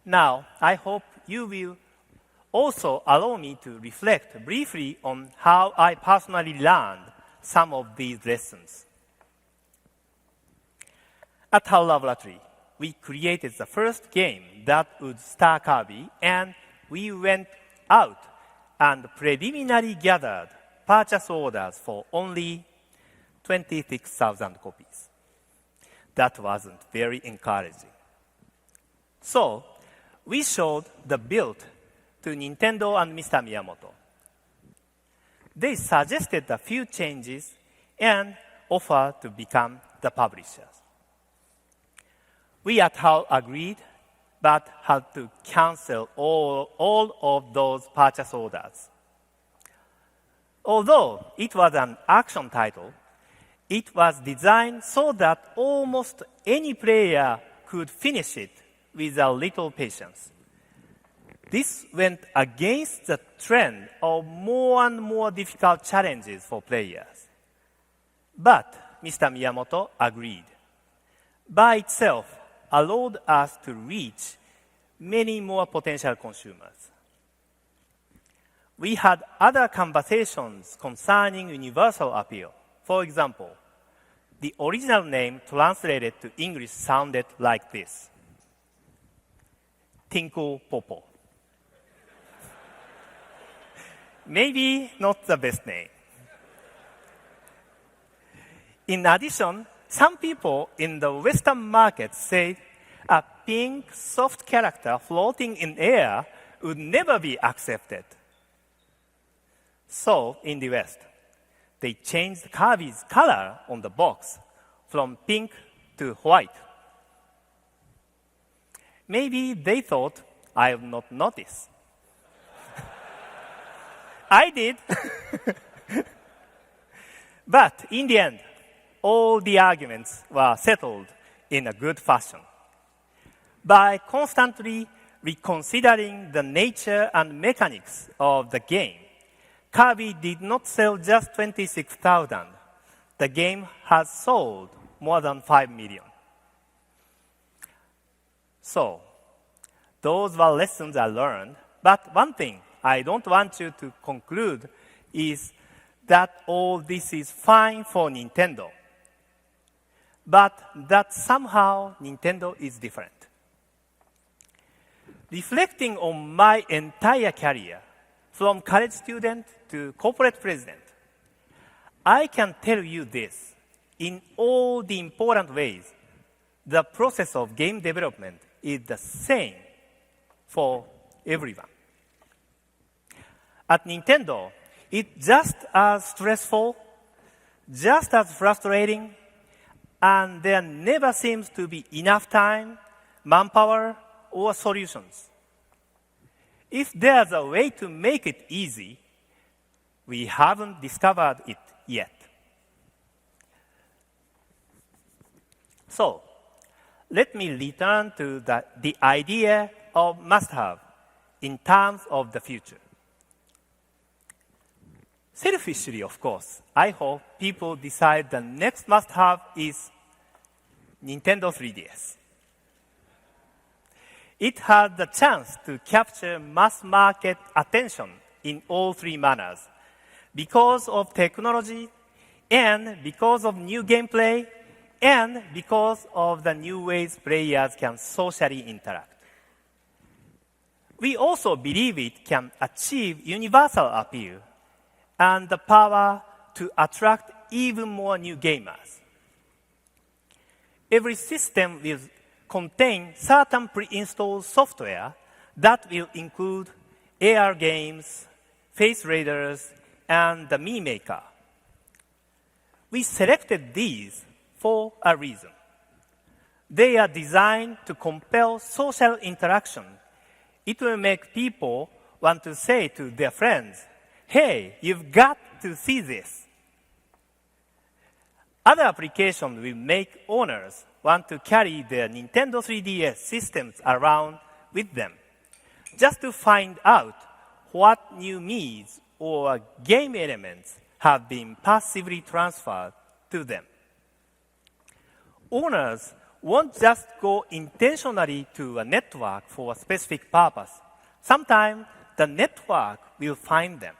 Now, I hope you will also allow me to reflect briefly on how I personally learned some of these lessons. At HAL Laboratory, we created the first game that would star Kirby, and we went out and preliminarily gathered purchase orders for only 26,000 copies. That wasn't very encouraging. So, we showed the build to Nintendo and Mr. Miyamoto. They suggested a few changes and offered to become the publishers. We at HAL agreed, but had to cancel all of those purchase orders. Although it was an action title, it was designed so that almost any player could finish it with a little patience. This went against the trend of more and more difficult challenges for players. But Mr. Miyamoto agreed. By itself, allowed us to reach many more potential consumers. We had other conversations concerning universal appeal. For example, the original name translated to English sounded like this: Tinkle Popo. Maybe not the best name. In addition, some people in the Western market say a pink, soft character floating in air would never be accepted. So, in the West, they changed Kirby's color on the box from pink to white. Maybe they thought I would not notice. I did. But in the end, all the arguments were settled in a good fashion. By constantly reconsidering the nature and mechanics of the game, Kirby did not sell just 26,000. The game has sold more than 5 million. So, those were lessons I learned. But one thing I don't want you to conclude is that all this is fine for Nintendo, but that somehow Nintendo is different. Reflecting on my entire career, from college student to corporate president, I can tell you this: in all the important ways, the process of game development is the same for everyone. At Nintendo, it's just as stressful, just as frustrating, and there never seems to be enough time, manpower, or solutions. If there's a way to make it easy, we haven't discovered it yet. So, let me return to the idea of must-have in terms of the future. Selfishly, of course, I hope people decide the next must-have is Nintendo 3DS. It had the chance to capture mass market attention in all three manners because of technology, and because of new gameplay, and because of the new ways players can socially interact. We also believe it can achieve universal appeal and the power to attract even more new gamers. Every system will contain certain pre-installed software that will include AR games, face raiders, and the Mii Maker. We selected these for a reason. They are designed to compel social interaction. It will make people want to say to their friends, "Hey, you've got to see this." Other applications will make owners want to carry their Nintendo 3DS systems around with them, just to find out what new Miis or game elements have been passively transferred to them. Owners won't just go intentionally to a network for a specific purpose. Sometimes the network will find them.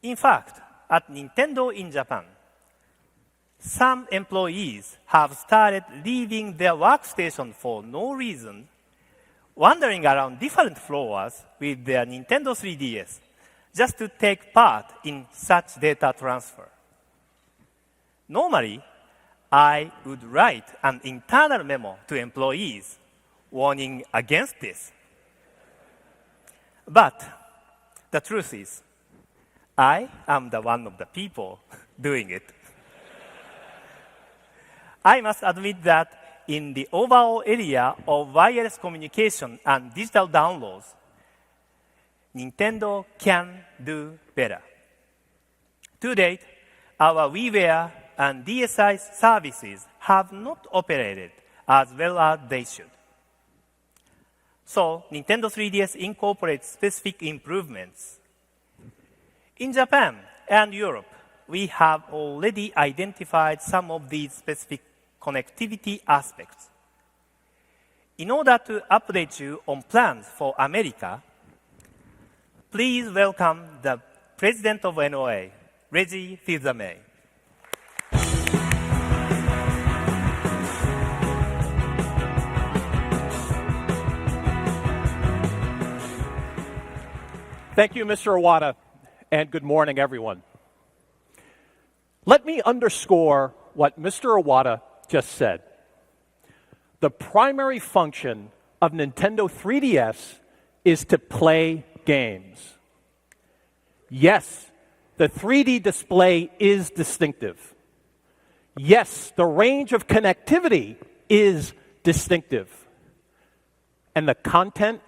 In fact, at Nintendo in Japan, some employees have started leaving their workstation for no reason, wandering around different floors with their Nintendo 3DS just to take part in such data transfer. Normally, I would write an internal memo to employees warning against this. But the truth is, I am the one of the people doing it. I must admit that in the overall area of wireless communication and digital downloads, Nintendo can do better. To date, our WiiWare and DSi services have not operated as well as they should. So, Nintendo 3DS incorporates specific improvements. In Japan and Europe, we have already identified some of these specific connectivity aspects. In order to update you on plans for America, please welcome the President of NOA, Reggie Fils-Aime. Thank you, Mr. Iwata, and good morning, everyone. Let me underscore what Mr. Iwata just said. The primary function of Nintendo 3DS is to play games. Yes, the 3D display is distinctive. Yes, the range of connectivity is distinctive. And the content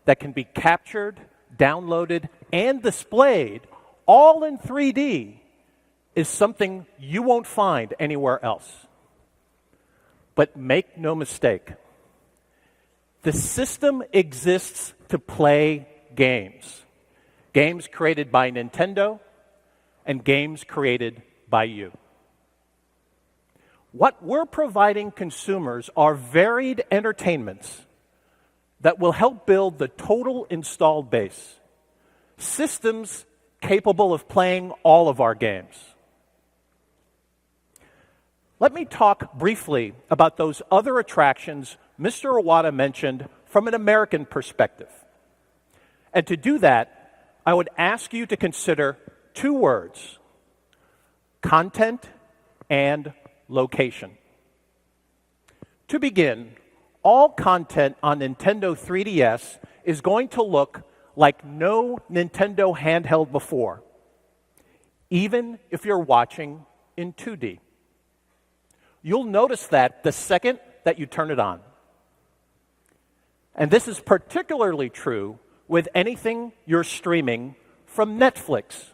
that can be captured, downloaded, and displayed all in 3D is something you won't find anywhere else. But make no mistake, the system exists to play games. Games created by Nintendo and games created by you. What we're providing consumers are varied entertainments that will help build the total installed base. Systems capable of playing all of our games. Let me talk briefly about those other attractions Mr. Iwata mentioned from an American perspective. And to do that, I would ask you to consider two words: content and location. To begin, all content on Nintendo 3DS is going to look like no Nintendo handheld before, even if you're watching in 2D. You'll notice that the second that you turn it on. And this is particularly true with anything you're streaming from Netflix,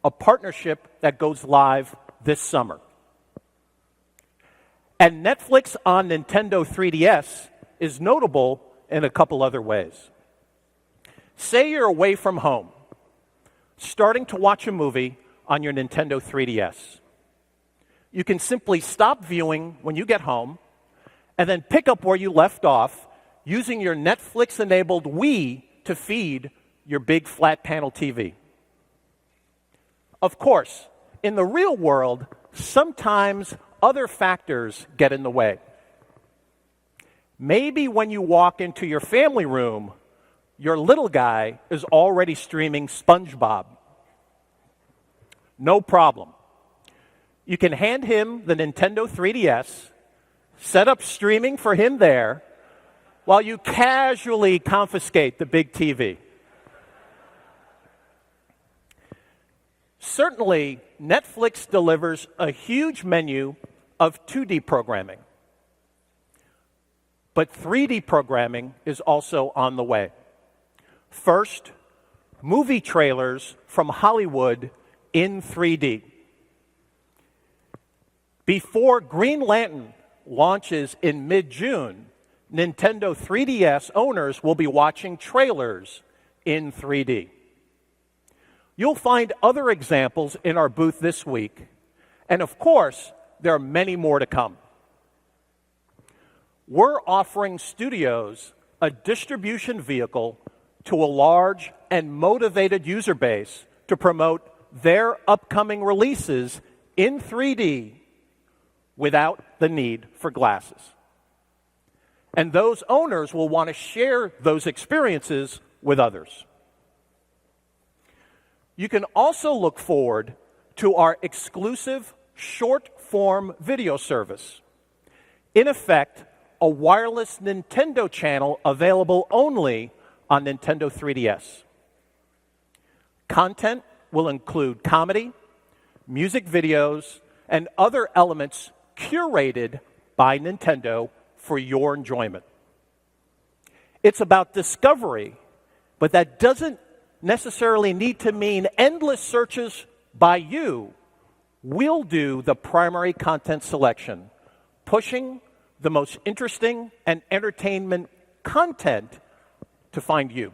a partnership that goes live this summer. And Netflix on Nintendo 3DS is notable in a couple other ways. Say you're away from home, starting to watch a movie on your Nintendo 3DS. You can simply stop viewing when you get home and then pick up where you left off using your Netflix-enabled Wii to feed your big flat panel TV. Of course, in the real world, sometimes other factors get in the way. Maybe when you walk into your family room, your little guy is already streaming SpongeBob. No problem. You can hand him the Nintendo 3DS, set up streaming for him there, while you casually confiscate the big TV. Certainly, Netflix delivers a huge menu of 2D programming. But 3D programming is also on the way. First, movie trailers from Hollywood in 3D. Before Green Lantern launches in mid-June, Nintendo 3DS owners will be watching trailers in 3D. You'll find other examples in our booth this week, and of course, there are many more to come. we're offering studios a distribution vehicle to a large and motivated user base to promote their upcoming releases in 3D without the need for glasses. And those owners will want to share those experiences with others. You can also look forward to our exclusive short-form video service. In effect, a wireless Nintendo channel available only on Nintendo 3DS. Content will include comedy, music videos, and other elements curated by Nintendo for your enjoyment. It's about discovery, but that doesn't necessarily need to mean endless searches by you. We'll do the primary content selection, pushing the most interesting and entertainment content to find you.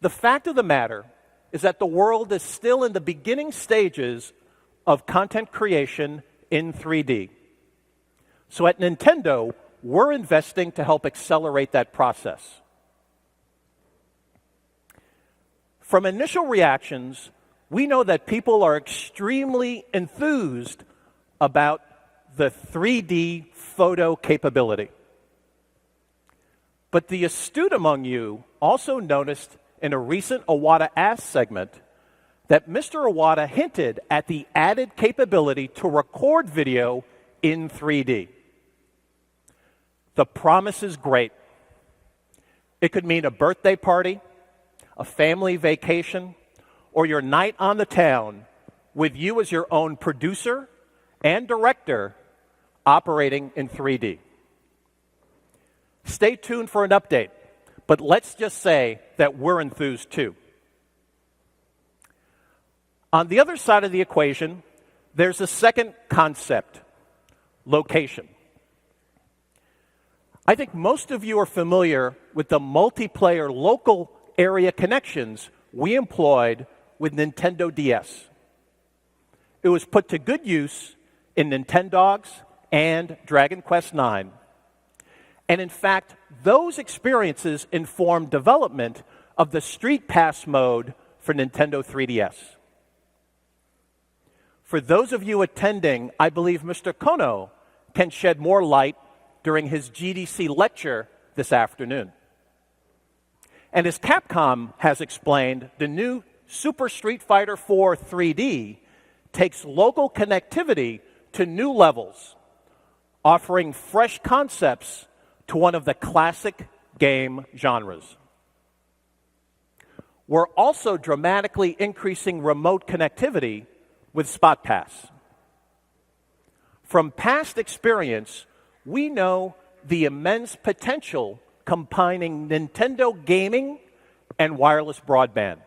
The fact of the matter is that the world is still in the beginning stages of content creation in 3D. So at Nintendo, we're investing to help accelerate that process. From initial reactions, we know that people are extremely enthused about the 3D photo capability. But the astute among you also noticed in a recent Iwata Ask segment that Mr. Iwata hinted at the added capability to record video in 3D. The promise is great. It could mean a birthday party, a family vacation, or your night on the town with you as your own producer and director operating in 3D. Stay tuned for an update, but let's just say that we're enthused too. On the other side of the equation, there's a second concept, location. I think most of you are familiar with the multiplayer local area connections we employed with Nintendo DS. It was put to good use in Nintendogs and Dragon Quest IX. And in fact, those experiences informed development of the Street Pass mode for Nintendo 3DS. For those of you attending, I believe Mr. Kono can shed more light during his GDC lecture this afternoon. And as Capcom has explained, the new Super Street Fighter IV 3D takes local connectivity to new levels, offering fresh concepts to one of the classic game genres. We're also dramatically increasing remote connectivity with Spot Pass. From past experience, we know the immense potential combining Nintendo gaming and wireless broadband.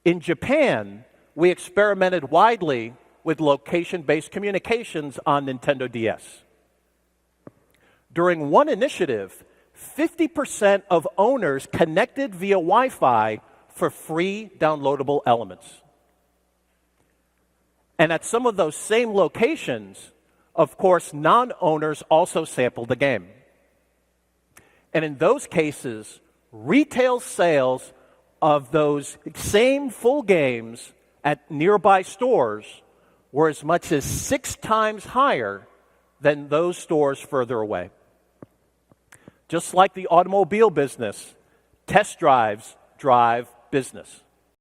In Japan, we experimented widely with location-based communications on Nintendo DS. During one initiative, 50% of owners connected via Wi-Fi for free downloadable elements. And at some of those same locations, of course, non-owners also sampled the game. And in those cases, retail sales of those same full games at nearby stores were as much as 6 times higher than those stores further away. Just like the automobile business, test drives drive business.